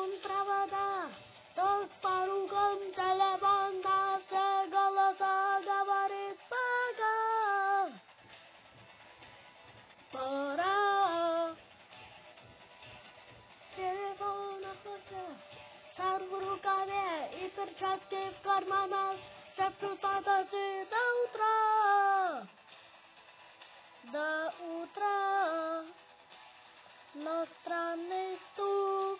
он провода, то с поругом телефон на все голоса говорит пока. Пора. Телефон охота, шар в рукаве и перчатки в карманах. Шепчут подожди до утра. До утра. Но странный стук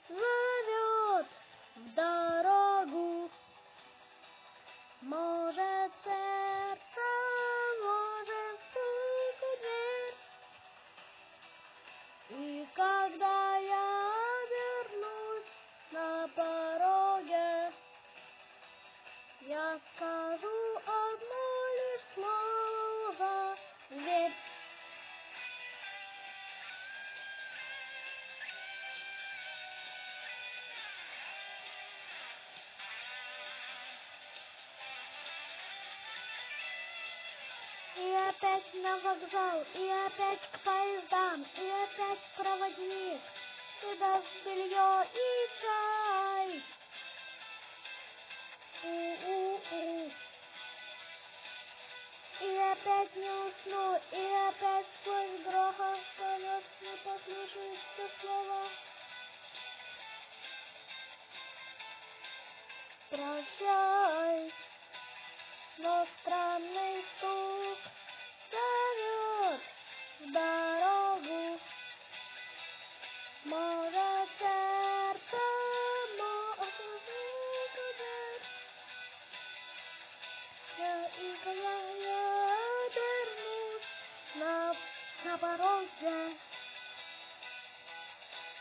зовет в дорогу. Может, сердце, может, стук в дверь. И когда я вернусь на пороге, я скажу одно лишь слово «Дверь». И опять на вокзал, и опять к поездам, и опять проводник, и даст белье и чай. У-у-у. И опять не усну, и опять сквозь грохот колес не послышится слова. Прощай, но странный стук зовет в дорогу. Может, сердце, может, дверь. И когда я вернусь на пороге,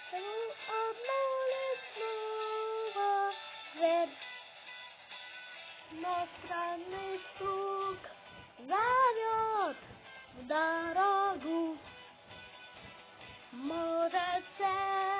скажу одно лишь слово «Дверь». Но странный стук зовет в дорогу. Может, сердце